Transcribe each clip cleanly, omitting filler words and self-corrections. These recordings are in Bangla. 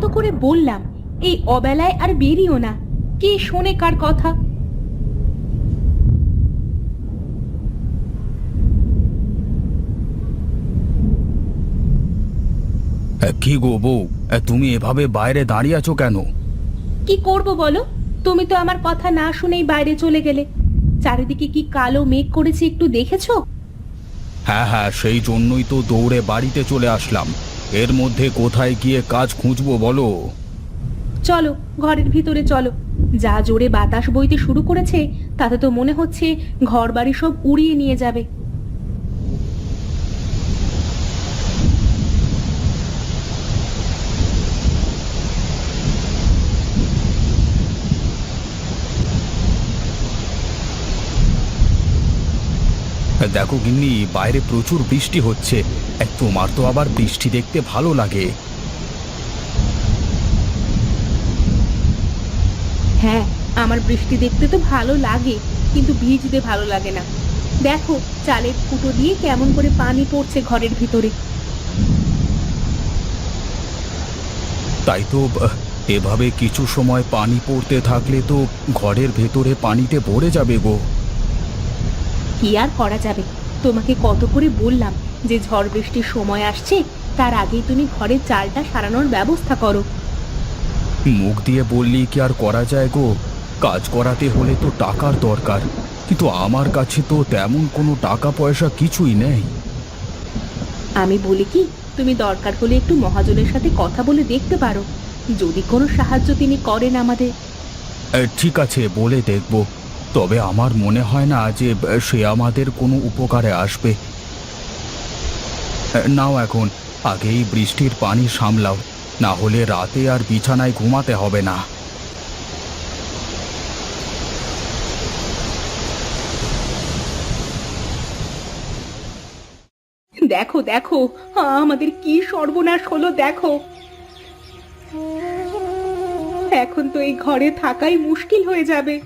কত করে বললাম এই অবেলায় আর বেরিও না, কে শোনে কার কথা। কি গো বউ, তুমি এভাবে বাইরে দাঁড়িয়ে আছো কেন? কি করব বলো, তুমি তো আমার কথা না শুনেই বাইরে চলে গেলে। চারিদিকে কি কালো মেঘ করেছে একটু দেখেছো? হ্যাঁ হ্যাঁ, সেই জন্যই তো দৌড়ে বাড়িতে চলে আসলাম। এর মধ্যে কোথায় গিয়ে কাজ খুঁজবো বলো? চলো ঘরের ভিতরে চলো, যা জোরে বাতাস বইতে শুরু করেছে তাতে তো মনে হচ্ছে ঘর বাড়ি সব উড়িয়ে নিয়ে যাবে। দেখো গিন্নি, বাইরে প্রচুর বৃষ্টি হচ্ছে। তোমার তো আবার বৃষ্টি দেখতে ভালো লাগে। হ্যাঁ, আমার বৃষ্টি দেখতে তো ভালো লাগে, কিন্তু ভিজতে ভালো লাগে না। দেখো চালের ফুটো দিয়ে কেমন করে পানি পড়ছে ঘরের ভিতরে। তাই তো, এভাবে কিছু সময় পানি পড়তে থাকলে তো ঘরের ভেতরে পানিতে ভরে যাবে গো। কি আর করা যাবে, তোমাকে কত করে বললাম যে ঝড় বৃষ্টির সময় আসছে, তার আগেই তুমি ঘরের চালটা সারানোর ব্যবস্থা করো। মুখ দিয়ে বললি কি আর করা যায় গো? কাজ করাতে হলে তো টাকার দরকার, কিন্তু আমার কাছে তো তেমন কোনো টাকা পয়সা কিছুই নেই। আমি বলি কি, তুমি দরকার হলে একটু মহাজনের সাথে কথা বলে দেখতে পারো, যদি কোনো সাহায্য তিনি করেন আমাদের। ঠিক আছে, বলে দেখব। তবে আমার মনে হয় না যে সে আমাদের কোনো উপকারে আসবে। নাও এখন আগেই বৃষ্টির পানি সামলাও, না হলে রাতে আর বিছানায় ঘুমাতে হবে না। দেখো দেখো, আমাদের কি সর্বনাশ হলো দেখো। এখন তো এই ঘরে থাকাই মুশকিল হয়ে যাবে।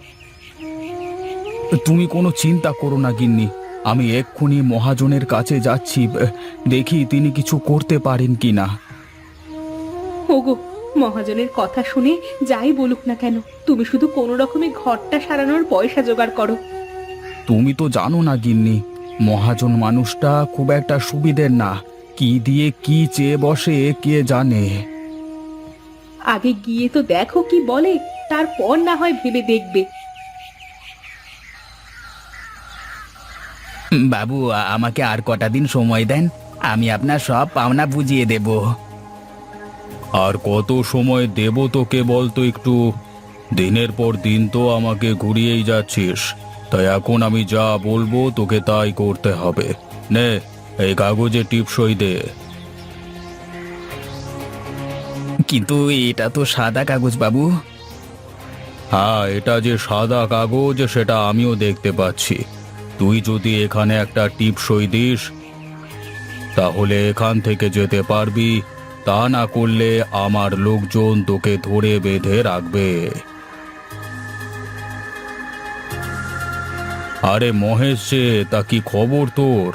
তুমি কোনো চিন্তা করো না গিন্নি, আমি এক্ষুনি মহাজনের কাছে যাচ্ছি, দেখি তিনি কিছু করতে পারেন কিনা। ওগো, মহাজনের কথা শুনে যাই বলুক না কেন, তুমি শুধু কোনো রকমে ঘরটা সারানোর পয়সা জোগাড় করো। তুমি তো জানো না গিন্নি, মহাজন মানুষটা খুব একটা সুবিধের না। কি দিয়ে কি চেয়ে বসে কে জানে। আগে গিয়ে তো দেখো কি বলে, তারপর না হয় ভেবে দেখবে। বাবু, আমাকে আর কটা দিন সময় দেন, আমি আপনার সব পাওনা বুঝিয়ে দেব। আর কত সময় দেব তোকে বলতো একটু? দিনের পর দিন তো আমাকে ঘুরিয়েই যাচ্ছিস, তাই এখন আমি যা বলবো তোকে তাই করতে হবে। নে, এই কাগজে টিপসই দে। কিন্তু এটা তো সাদা কাগজ বাবু। হ্যাঁ, এটা যে সাদা কাগজ সেটা আমিও দেখতে পাচ্ছি। তুই যদি এখানে একটা টিপসই দিস তাহলে এখান থেকে যেতে পারবি, তা না করলে আমার লোকজন তোকে ধরে বেঁধে রাখবে। আরে মহেশ যে, তা কি খবর তোর?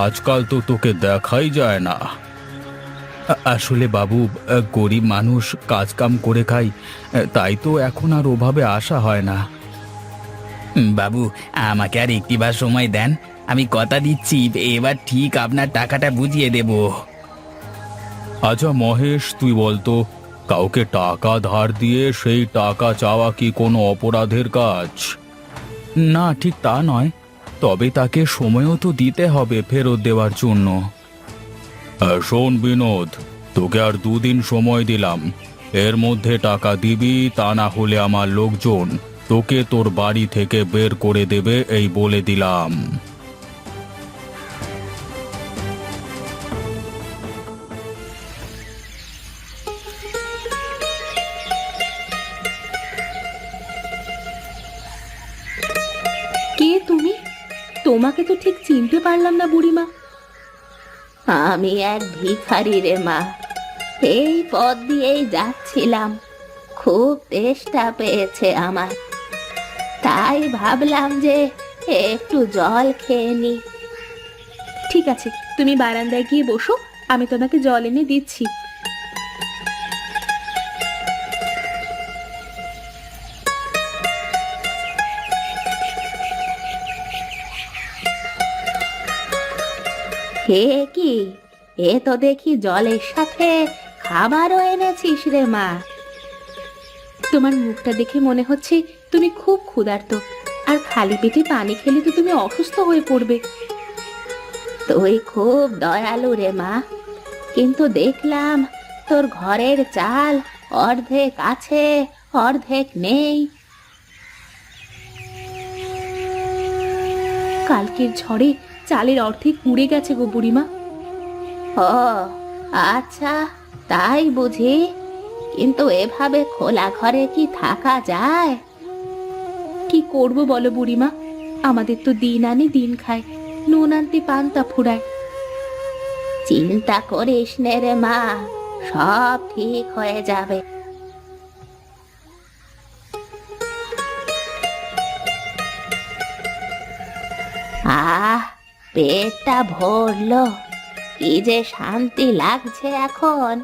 আজকাল তো তোকে দেখাই যায় না। আসলে বাবু, গরিব মানুষ, কাজ কাম করে খাই, তাই তো এখন আর ওভাবে আসা হয় না। বাবু, আমাকে আর একটিবার সময় দেন, আমি কথা দিচ্ছি এবার ঠিক আপনার টাকাটা বুঝিয়ে দেব। আচ্ছা মহেশ, তুই বলতো, কাউকে টাকা ধার দিয়ে সেই টাকা চাওয়া কি কোনো অপরাধের কাজ? না, ঠিক তা নয়, তবে তাকে সময়ও তো দিতে হবে ফেরত দেওয়ার জন্য। শোন বিনোদ, তোকে আর 2 দিন সময় দিলাম, এর মধ্যে টাকা দিবি, তা না হলে আমার লোকজন তোকে তোর বাড়ি থেকে বের করে দেবে, এই বলে দিলাম। কে তুমি? তোমাকে তো ঠিক চিনতে পারলাম না বুড়িমা। আমি এক ভিখারি রে মা, এই পথ দিয়েই যাচ্ছিলাম, খুব তেষ্টা পেয়েছে আমার, তাই ভাবলাম যে একটু জল খেয়ে নি। ঠিক আছে, তুমি বারান্দায় গিয়ে বসো, আমি তোমাকে জল এনে দিচ্ছি। হে কি, এ তো দেখি জলের সাথে খাবারও এনেছিস রে মা। তোমার মুখটা দেখে মনে হচ্ছে তুমি খুব ক্ষুধার্ত, আর খালি পেটে পানি খেলে তো তুমি অসুস্থ হয়ে পড়বে। তুই খুব দয়ালু রে মা, কিন্তু দেখলাম তোর ঘরের চাল অর্ধেক আছে অর্ধেক নেই। কালকের ঝড়ে চালের অর্ধেক উড়ে গেছে গো বুড়িমা। ও আচ্ছা, তাই বুঝি? কিন্তু এভাবে খোলা ঘরে কি থাকা যায়? কি করব বলো বুড়িমা, আমাদের তো দিন আনি দিন খায়, নুন আনতে পান্তা ফুরায়। চিন্তা করিস নে রে মা, সব ঠিক হয়ে যাবে। আহ, পেটটা ভরলো, কি যে শান্তি লাগছে এখন।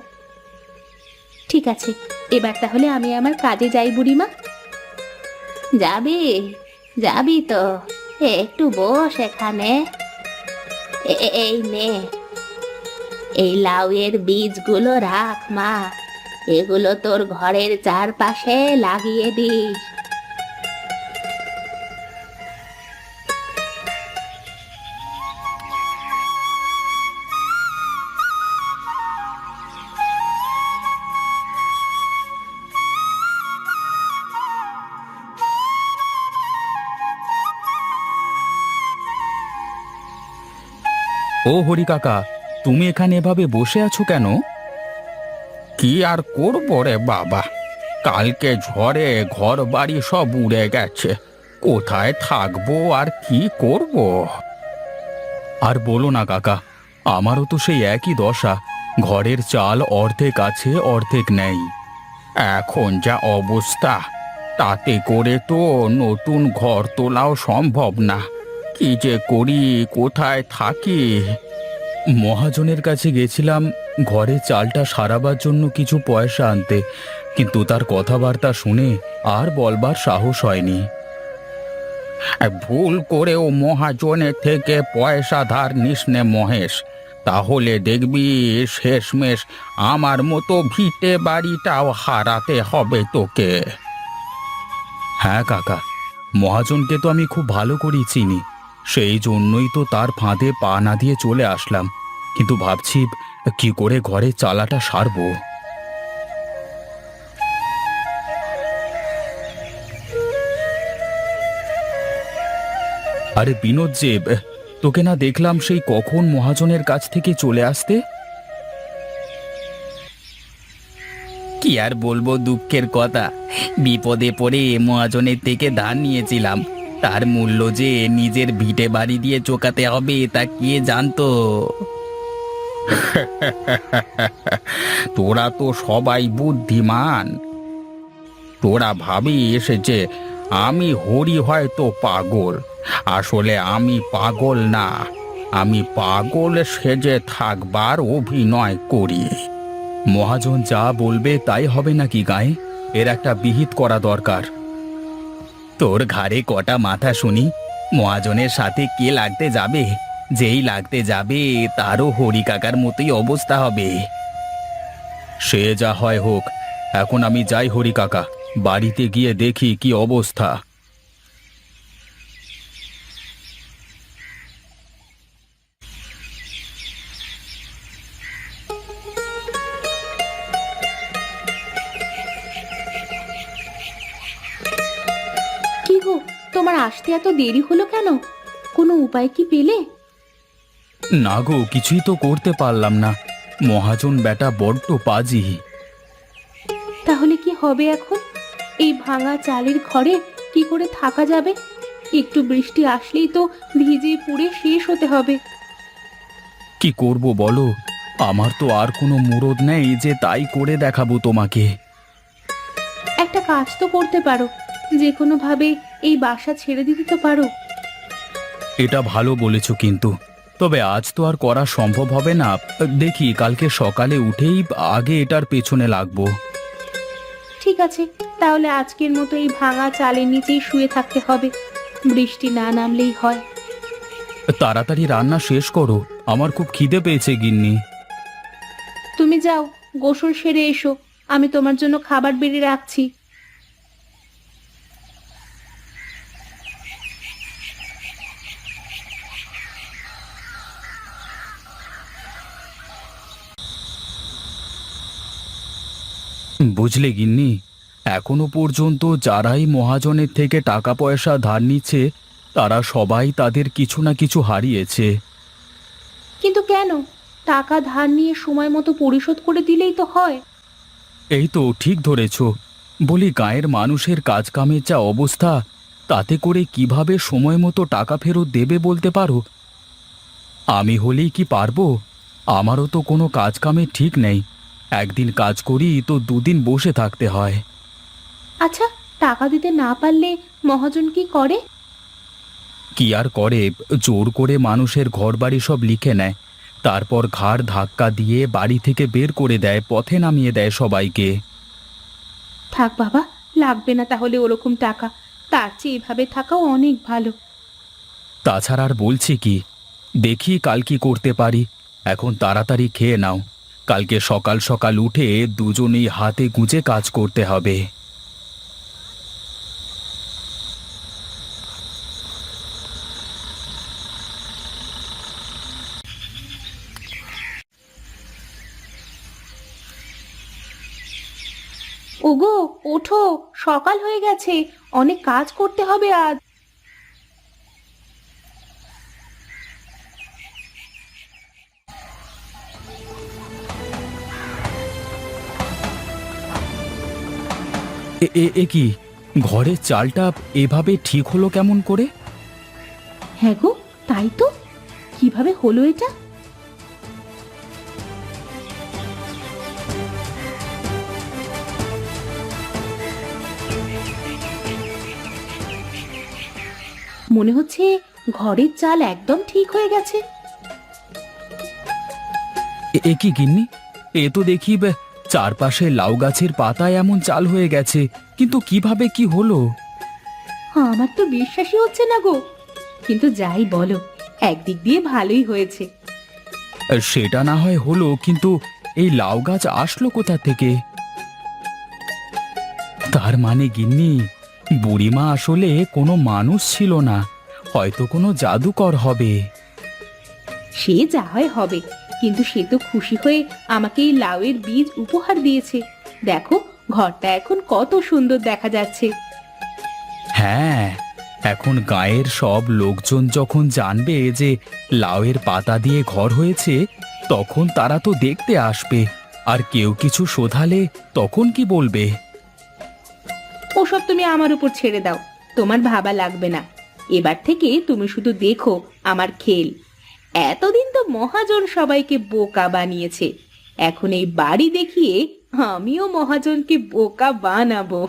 ঠিক আছে, এবার তাহলে আমি আমার কাজে যাই বুড়িমা। যাবি? যাবি তো, একটু বস এখানে। এই নে, এই লাউয়ের বীজগুলো রাখ মা, এগুলো তোর ঘরের চারপাশে লাগিয়ে দিস। ও হরি কাকা, তুমি এখানে এভাবে বসে আছো কেন? কি আর করবো রে বাবা, কালকে ঝড়ে ঘর বাড়ি সব উড়ে গেছে, কোথায় থাকবো আর কি করব? আর বলো না কাকা, আমারও তো সেই একই দশা, ঘরের চাল অর্ধেক আছে অর্ধেক নেই। এখন যা অবস্থা, তাতে করে তো নতুন ঘর তোলাও সম্ভব না। কি যে করি, কোথায় থাকি? মহাজনের কাছে গেছিলাম ঘরে চালটা সারাবার জন্য কিছু পয়সা আনতে, কিন্তু তার কথাবার্তা শুনে আর বলবার সাহস হয়নি। ভুল করেও মহাজনের থেকে পয়সা ধার নিস নে মহেশ, তাহলে দেখবি শেষমেশ আমার মতো ভিটে বাড়িটাও হারাতে হবে তোকে। হ্যাঁ কাকা, মহাজনকে তো আমি খুব ভালো করেই চিনি, সেই জন্যই তো তার ফাঁদে পা না দিয়ে চলে আসলাম, কিন্তু ভাবছি কি করে ঘরে চালাটা সারবো। আরে বিনোদ যে, তোকে না দেখলাম সেই কখন মহাজনের কাছ থেকে চলে আসতে? কি আর বলবো দুঃখের কথা, বিপদে পড়ে মহাজনের থেকে ধার নিয়েছিলাম, তার মূল্য যে নিজের ভিটে বাড়ি দিয়ে চোকাতে হবে তা কে জানতো। তোরা তো সবাই বুদ্ধিমান, তোরা ভাবিস যে আমি হরি হয়তো পাগল, আসলে আমি পাগল না, আমি পাগল সেজে থাকবার অভিনয় করি। মহাজন যা বলবে তাই হবে নাকি গায়ে? এর একটা বিহিত করা দরকার। তোর ঘাড়ে কটা মাথা শুনি, মহাজনের সাথে কে লাগতে যাবে? যেই লাগতে যাবে তারও হরি কাকার মতোই অবস্থা হবে। সে যা হয় হোক, এখন আমি যাই হরি কাকা, বাড়িতে গিয়ে দেখি কি অবস্থা। কি গো, তোমার আসতে এত দেরি হলো কেন? কোনো উপায় কি পেলে? না গো, কিছুই তো করতে পারলাম না, মহাজন বেটা বড্ড পাজি। তাহলে কি হবে এখন? এই ভাঙা চালের ঘরে কি করে থাকা যাবে? একটু বৃষ্টি আসলেই তো ভিজে পুড়ে শেষ হতে হবে। কি করব বলো, আমার তো আর কোনো মুরদ নেই যে তাই করে দেখাবো তোমাকে। একটা কাজ তো করতে পারো, যে কোনো ভাবে এই বাসা ছেড়ে দিতে তো পারো। এটা ভালো বলেছো, কিন্তু তবে আজ তো আর করা সম্ভব হবে না, দেখি কালকে সকালে উঠেই আগে এটার পেছনে লাগবো। ঠিক আছে, তাহলে আজকের মতো এই ভাঙা চালের নিচেই শুয়ে থাকতে হবে, বৃষ্টি না নামলেই হয়। তাড়াতাড়ি রান্না শেষ করো, আমার খুব খিদে পেয়েছে গিন্নি। তুমি যাও, গোসল সেরে এসো, আমি তোমার জন্য খাবার বেড়ে রাখছি। বুঝলে গিন্নি, এখনো পর্যন্ত যারাই মহাজনের থেকে টাকা পয়সা ধার নিচ্ছে তারা সবাই তাদের কিছু না কিছু হারিয়েছে। কিন্তু কেন? টাকা ধার নিয়ে সময় মতো পরিশোধ করে দিলেই তো হয়। এই তো ঠিক ধরেছ। বলি, গাঁয়ের মানুষের কাজকামের যা অবস্থা, তাতে করে কিভাবে সময় মতো টাকা ফেরত দেবে বলতে পারো? আমি হলেই কি পারবো? আমারও তো কোনো কাজকামের ঠিক নেই। একদিন কাজ করি তো দুদিন বসে থাকতে হয়। আচ্ছা, টাকা দিতে না পারলে মহাজন কি করে? কি আর করে, জোর করে মানুষের ঘরবাড়ি সব লিখে নেয়, তারপর ঘাড় ধাক্কা দিয়ে বাড়ি থেকে বের করে দেয়, পথে নামিয়ে দেয় সবাইকে। থাক বাবা, লাগবে না তাহলে ওরকম টাকা। তার চেয়ে এভাবে থাকাও অনেক ভালো। তাছাড়া আর বলছি কি, দেখি কাল কি করতে পারি। এখন তাড়াতাড়ি খেয়ে নাও, কালকে সকাল সকাল উঠে দুজনেই হাতে গুঁজে কাজ করতে হবে। ওগো, ওঠো, সকাল হয়ে গেছে, অনেক কাজ করতে হবে আজ। এ এ এ কি, ঘরের চালটা এভাবে ঠিক হলো কেমন করে? হ্যাঁ গো, তাই তো। কিভাবে হলো এটা? মনে হচ্ছে ঘরের চাল একদম ঠিক হয়ে গেছে। এ কি গিন্নি, এ তো দেখি চারপাশে লাউ গাছের পাতায় এমন চাল হয়ে গেছে, কিন্তু কিভাবে কি হলো? আমার তো বিশ্বাসই হচ্ছে না গো। কিন্তু যাই বলো, একদিক দিয়ে ভালোই হয়েছে। সেটা না হয় হলো, কিন্তু এই লাউ গাছ আসলো কোথা থেকে? তার মানে গিন্নি, বুড়িমা আসলে কোনো মানুষ ছিল না, হয়তো কোনো জাদুকর হবে। সে যা হয় হবে, কিন্তু সে তো খুশি হয়ে আমাকে এই লাউয়ের বীজ উপহার দিয়েছে। দেখো, ঘরটা এখন কত সুন্দর দেখা যাচ্ছে। হ্যাঁ, এখন গাঁয়ের সব লোকজন যখন জানবে যে লাউয়ের পাতা দিয়ে ঘর হয়েছে, তখন তারা তো দেখতে আসবে। আর কেউ কিছু শোধালে তখন কি বলবে? ওসব তুমি আমার উপর ছেড়ে দাও, তোমার ভাবা লাগবে না। এবার থেকে তুমি শুধু দেখো আমার খেল। এতদিন তো মহাজন সবাইকে বোকা বানিয়েছে, এখন এই বাড়ি দেখিয়ে আমিও মহাজনকে বোকা বানাবো।